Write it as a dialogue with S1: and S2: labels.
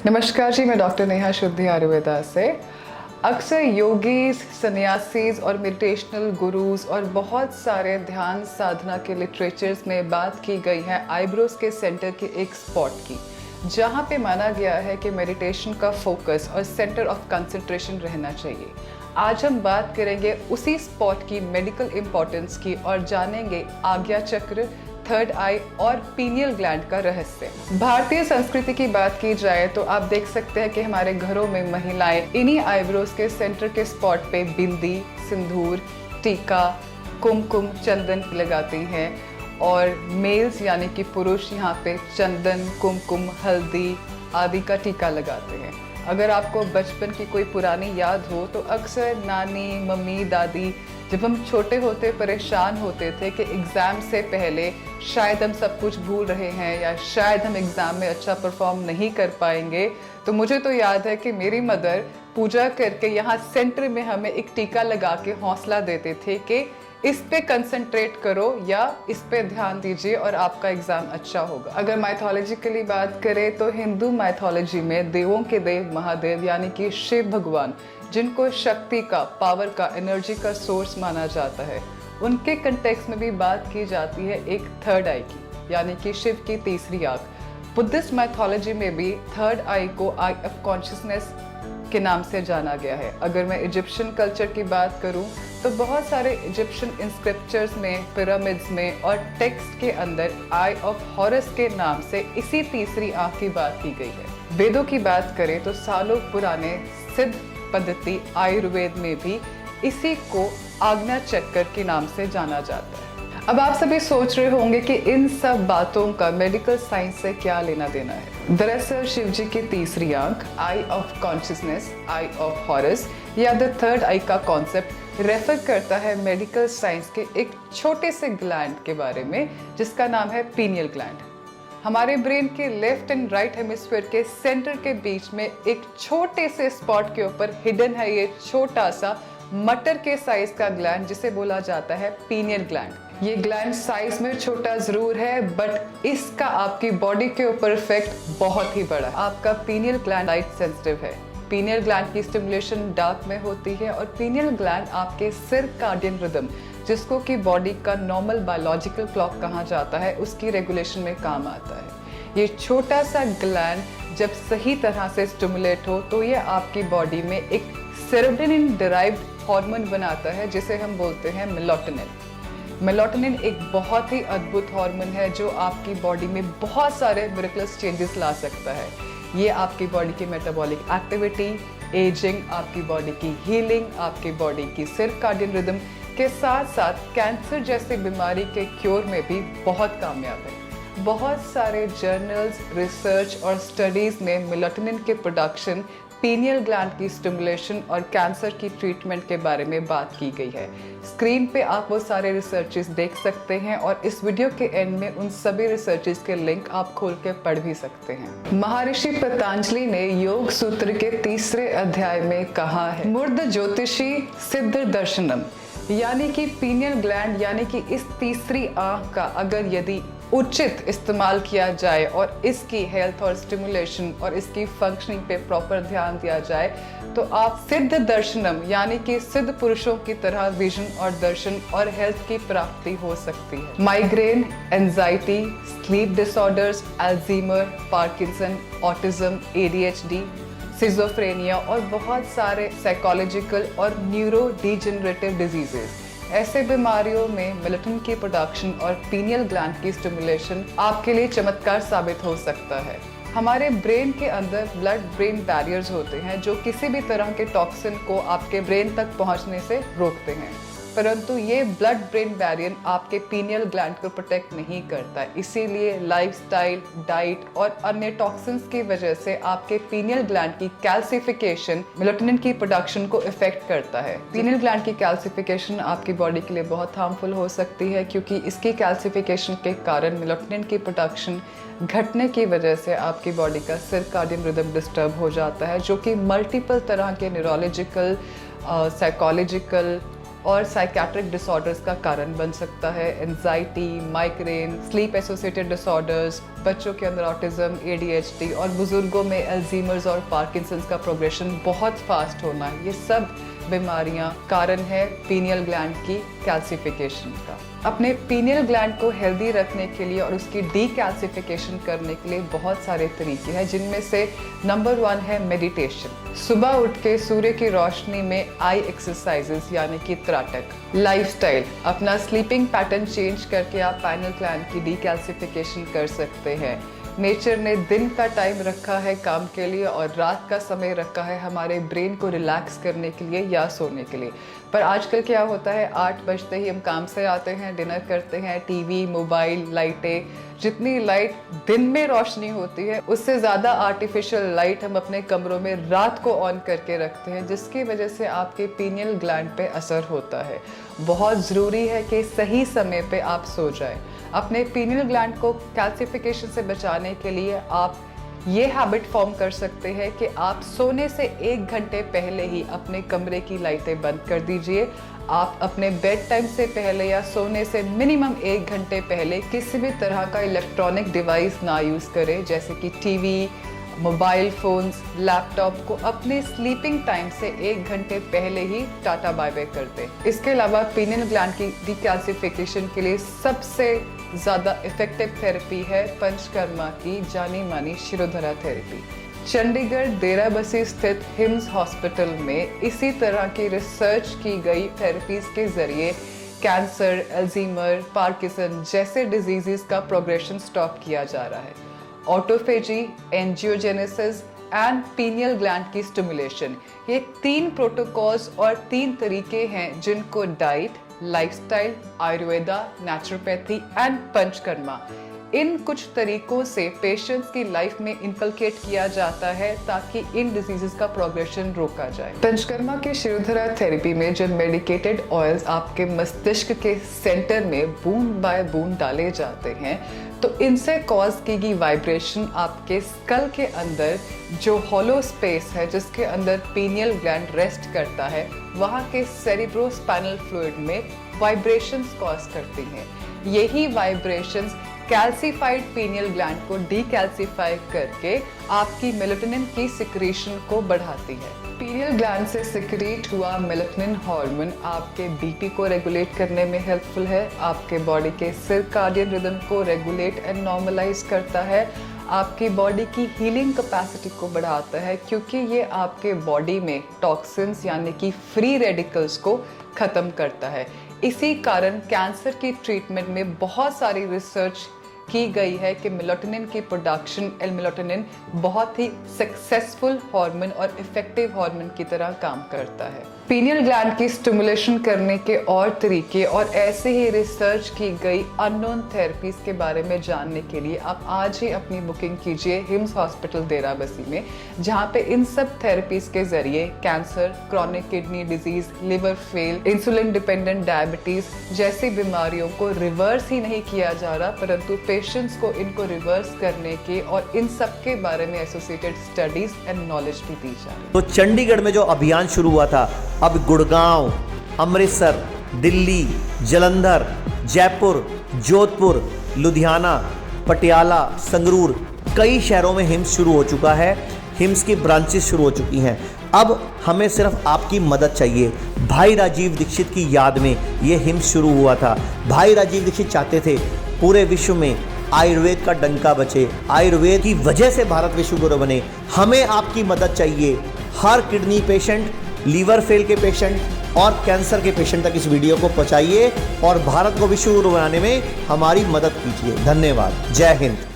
S1: नमस्कार जी, मैं डॉक्टर नेहा शुद्धि आयुर्वेदा से। अक्सर योगीज, सन्यासीज और मेडिटेशनल गुरुज और बहुत सारे ध्यान साधना के लिटरेचर्स में बात की गई है आईब्रोज के सेंटर के एक स्पॉट की, जहाँ पे माना गया है कि मेडिटेशन का फोकस और सेंटर ऑफ कंसंट्रेशन रहना चाहिए। आज हम बात करेंगे उसी स्पॉट की मेडिकल इम्पोर्टेंस की और जानेंगे आज्ञा चक्र, थर्ड आई और पीनियल ग्लैंड का रहस्य। भारतीय संस्कृति की बात की जाए तो आप देख सकते हैं कि हमारे घरों में महिलाएं इन्हीं आईब्रोज के सेंटर के स्पॉट पे बिंदी, सिंदूर, टीका, कुमकुम, चंदन लगाती हैं और मेल्स यानी कि पुरुष यहाँ पे चंदन, कुमकुम, हल्दी आदि का टीका लगाते हैं। अगर आपको बचपन की कोई पुरानी याद हो तो अक्सर नानी, मम्मी, दादी जब हम छोटे होते परेशान होते थे कि एग्ज़ाम से पहले शायद हम सब कुछ भूल रहे हैं या शायद हम एग्ज़ाम में अच्छा परफॉर्म नहीं कर पाएंगे, तो मुझे तो याद है कि मेरी मदर पूजा करके यहाँ सेंटर में हमें एक टीका लगा के हौसला देते थे कि इस पे कंसंट्रेट करो या इस पे ध्यान दीजिए और आपका एग्जाम अच्छा होगा। अगर माइथोलॉजिकली बात करें तो हिंदू माइथोलॉजी में देवों के देव महादेव यानी कि शिव भगवान, जिनको शक्ति का, पावर का, एनर्जी का सोर्स माना जाता है, उनके कंटेक्स्ट में भी बात की जाती है एक थर्ड आई की, यानी कि शिव की तीसरी आंख। बुद्धिस्ट माइथोलॉजी में भी थर्ड आई को आई ऑफ कॉन्शियसनेस के नाम से जाना गया है। अगर मैं इजिप्शियन कल्चर की बात करूं तो बहुत सारे इजिप्शियन इंस्क्रिप्चर्स में, पिरामिड्स में और टेक्स्ट के अंदर आई ऑफ हॉरस के नाम से इसी तीसरी आंख की बात की गई है। वेदों की बात करें तो सालों पुराने सिद्ध पद्धति आयुर्वेद में भी इसी को आज्ञा चक्र के नाम से जाना जाता है। अब आप सभी सोच रहे होंगे कि इन सब बातों का मेडिकल साइंस से क्या लेना देना है। दरअसल शिव जी की तीसरी आंख, eye of consciousness, eye of Horus या द थर्ड आई का कॉन्सेप्ट रेफर करता है मेडिकल साइंस के एक छोटे से ग्लैंड के बारे में जिसका नाम है पीनियल ग्लैंड। हमारे ब्रेन के लेफ्ट एंड राइट हेमिस्फीयर के सेंटर के बीच में एक छोटे से स्पॉट के ऊपर हिडन है ये छोटा सा मटर के साइज का ग्लैंड जिसे बोला जाता है पीनियल ग्लैंड। ये ग्लैंड साइज में छोटा जरूर है बट इसका आपकी बॉडी के ऊपर इफेक्ट बहुत ही बड़ा है। आपका पीनियल ग्लैंड लाइट सेंसिटिव है। पीनियल ग्लैंड की स्टिमुलेशन डार्क में होती है और पीनियल ग्लैंड आपके सर्काडियन रिदम, जिसको कि बॉडी का नॉर्मल बायोलॉजिकल क्लॉक कहा जाता है, उसकी रेगुलेशन में काम आता है। ये छोटा सा ग्लैंड जब सही तरह से स्टिमुलेट हो तो ये आपकी बॉडी में एक सेरोटोनिन डिराइव्ड हार्मोन बनाता है जिसे हम बोलते हैं मेलाटोनिन। मेलाटोनिन एक बहुत ही अद्भुत हार्मोन है जो आपकी बॉडी में बहुत सारे मिरेकलस चेंजेस ला सकता है। ये आपकी बॉडी की मेटाबॉलिक एक्टिविटी, एजिंग, आपकी बॉडी की हीलिंग, आपकी बॉडी की सर्काडियन रिदम के साथ साथ कैंसर जैसी बीमारी के क्योर में भी बहुत कामयाब है। बहुत सारे जर्नल्स, रिसर्च और स्टडीज़ में मेलाटोनिन के प्रोडक्शन, पीनियल ग्लैंड की स्टिमुलेशन और कैंसर की ट्रीटमेंट के बारे में बात की गई है। स्क्रीन पे आप वो सारे रिसर्चेस देख सकते हैं और इस वीडियो के एंड में उन सभी रिसर्चेस के लिंक आप खोल के पढ़ भी सकते हैं। महर्षि पतंजलि ने योग सूत्र के तीसरे अध्याय में कहा है, मूर्ध ज्योतिषी सिद्ध दर्शनम, यानी कि पीनियल ग्लैंड यानी कि इस तीसरी आंख का अगर यदि उचित इस्तेमाल किया जाए और इसकी हेल्थ और स्टिमुलेशन और इसकी फंक्शनिंग पे प्रॉपर ध्यान दिया जाए तो आप सिद्ध दर्शनम यानी कि सिद्ध पुरुषों की तरह विजन और दर्शन और हेल्थ की प्राप्ति हो सकती है। Migraine, anxiety, sleep disorders, Alzheimer, Parkinson, autism, ADHD, schizophrenia और बहुत सारे साइकोलॉजिकल और न्यूरो डिजेनरेटिव डिजीजेस, ऐसे बीमारियों में मेलाटोनिन की प्रोडक्शन और पीनियल ग्लैंड की स्टिमुलेशन आपके लिए चमत्कार साबित हो सकता है। हमारे ब्रेन के अंदर ब्लड ब्रेन बैरियर्स होते हैं जो किसी भी तरह के टॉक्सिन को आपके ब्रेन तक पहुंचने से रोकते हैं, परंतु ये ब्लड ब्रेन बैरियर आपके पीनियल ग्लैंड को प्रोटेक्ट नहीं करता। इसीलिए लाइफस्टाइल, डाइट और अन्य टॉक्सिन्स की वजह से आपके पीनियल ग्लैंड की कैल्सिफिकेशन मेलाटोनिन की प्रोडक्शन को इफेक्ट करता है। पीनियल ग्लैंड की कैल्सिफिकेशन आपकी बॉडी के लिए बहुत हार्मफुल हो सकती है क्योंकि इसकी कैल्सिफिकेशन के कारण मेलाटोनिन की प्रोडक्शन घटने की वजह से आपकी बॉडी का सर्काडियन रिदम डिस्टर्ब हो जाता है, जो कि मल्टीपल तरह के न्यूरोलॉजिकल, साइकोलॉजिकल और साइकेट्रिक डिसऑर्डर्स का कारण बन सकता है। Anxiety, migraine, sleep associated disorders, बच्चों के अंदर ऑटिज्म, ADHD और बुजुर्गों में अल्जीमर्स और पार्किंसंस का प्रोग्रेशन बहुत फास्ट होना, ये सब बीमारियां कारण है पीनियल ग्लैंड की कैल्सिफिकेशन का। अपने पीनियल ग्लैंड को हेल्दी रखने के लिए और उसकी डीकैल्सिफिकेशन करने के लिए बहुत सारे तरीके हैं, जिनमें से नंबर 1 है मेडिटेशन। सुबह उठ के सूर्य की रोशनी में आई एक्सरसाइजेस यानी कि त्राटक। लाइफस्टाइल, अपना स्लीपिंग पैटर्न चेंज करके आप पीनियल ग्लैंड की डीकैल्सिफिकेशन कर सकते हैं। नेचर ने दिन का टाइम रखा है काम के लिए और रात का समय रखा है हमारे ब्रेन को रिलैक्स करने के लिए या सोने के लिए। पर आजकल क्या होता है, 8 बजते ही हम काम से आते हैं, डिनर करते हैं, टीवी, मोबाइल, लाइटें, जितनी लाइट दिन में रोशनी होती है उससे ज़्यादा आर्टिफिशियल लाइट हम अपने कमरों में रात को ऑन करके रखते हैं, जिसकी वजह से आपके पीनियल ग्लैंड पे असर होता है। बहुत ज़रूरी है कि सही समय पे आप सो जाएं। अपने पीनियल ग्लैंड को कैल्सिफिकेशन से बचाने के लिए आप ये हैबिट फॉर्म कर सकते हैं कि आप सोने से 1 घंटे पहले ही अपने कमरे की लाइटें बंद कर दीजिए। आप अपने बेड टाइम से पहले या सोने से मिनिमम 1 घंटे पहले किसी भी तरह का इलेक्ट्रॉनिक डिवाइस ना यूज़ करें, जैसे कि टीवी, मोबाइल फ़ोन्स, लैपटॉप को अपने स्लीपिंग टाइम से 1 घंटे पहले ही टाटा बाय बाय कर दें। इसके अलावा पीनियल ग्लैंड की डीकैल्सिफिकेशन के लिए सबसे ज़्यादा इफेक्टिव थेरेपी है पंचकर्मा की जानी मानी शिरोधारा थेरेपी। चंडीगढ़ देराबस्सी स्थित हिम्स हॉस्पिटल में इसी तरह की रिसर्च की गई थेरेपीज के जरिए कैंसर, अल्जीमर, पार्किंसन जैसे डिजीज़ का प्रोग्रेशन स्टॉप किया जा रहा है। Autophagy, angiogenesis and pineal gland की स्टिमुलेशन, ये 3 प्रोटोकॉल्स और 3 तरीके हैं जिनको diet, lifestyle, Ayurveda, naturopathy and Panchakarma, इन कुछ तरीकों से पेशेंट्स की लाइफ में इनकलकेट किया जाता है ताकि इन डिजीजेस का प्रोग्रेशन रोका जाए। पंचकर्मा के शिरोधारा थेरेपी में जब मेडिकेटेड ऑयल्स आपके मस्तिष्क के सेंटर में बूंद बाय बूंद डाले जाते हैं तो इनसे कॉज की गई वाइब्रेशन आपके स्कल के अंदर जो हॉलो स्पेस है जिसके अंदर पीनियल ग्लैंड रेस्ट करता है, वहाँ के सेरिब्रोस्पाइनल फ्लूइड में वाइब्रेशंस कॉज करती हैं। यही वाइब्रेशंस कैल्सिफाइड पीनियल ग्लैंड को डीकैल्सिफाई करके आपकी मेलाटोनिन की सिक्रीशन को बढ़ाती है। पीनियल ग्लैंड से सिक्रीट हुआ मेलाटोनिन हार्मोन आपके बीपी को रेगुलेट करने में हेल्पफुल है, आपके बॉडी के सर्काडियन रिदम को रेगुलेट एंड नॉर्मलाइज करता है, आपकी बॉडी की हीलिंग कैपेसिटी को बढ़ाता है क्योंकि ये आपके बॉडी में टॉक्सिन्स यानी कि फ्री रेडिकल्स को ख़त्म करता है। इसी कारण कैंसर की ट्रीटमेंट में बहुत सारी रिसर्च की गई है कि मेलाटोनिन की प्रोडक्शन, मेलाटोनिन बहुत ही सक्सेसफुल हार्मोन और इफेक्टिव हार्मोन की तरह काम करता है। पीनियल ग्लैंड की स्टिमुलेशन करने के और तरीके और ऐसे ही रिसर्च की गई अननोन थेरेपीज के बारे में जानने के लिए आप आज ही अपनी बुकिंग कीजिए हिम्स हॉस्पिटल देराबस्सी में, जहाँ पे इन सब थेरेपीज के जरिए cancer, chronic kidney disease, liver fail, insulin dependent diabetes जैसी बीमारियों को रिवर्स ही नहीं किया जा रहा परंतु पेशेंट्स को इनको रिवर्स करने के और इन सब के बारे में एसोसिएटेड स्टडीज एंड नॉलेज भी दी जा रही है।
S2: तो चंडीगढ़ में जो अभियान शुरू हुआ था, अब गुड़गांव, अमृतसर, दिल्ली, जालंधर, जयपुर, जोधपुर, लुधियाना, पटियाला, संगरूर, कई शहरों में हिम्स शुरू हो चुका है। हिम्स की ब्रांचेस शुरू हो चुकी हैं। अब हमें सिर्फ आपकी मदद चाहिए। भाई राजीव दीक्षित की याद में ये हिम्स शुरू हुआ था। भाई राजीव दीक्षित चाहते थे पूरे विश्व में आयुर्वेद का डंका बचे, आयुर्वेद की वजह से भारत विश्व गुरु बने। हमें आपकी मदद चाहिए। हर किडनी पेशेंट, लीवर फेल के पेशेंट और कैंसर के पेशेंट तक इस वीडियो को पहुंचाइए और भारत को विश्व गुरु बनाने में हमारी मदद कीजिए। धन्यवाद। जय हिंद।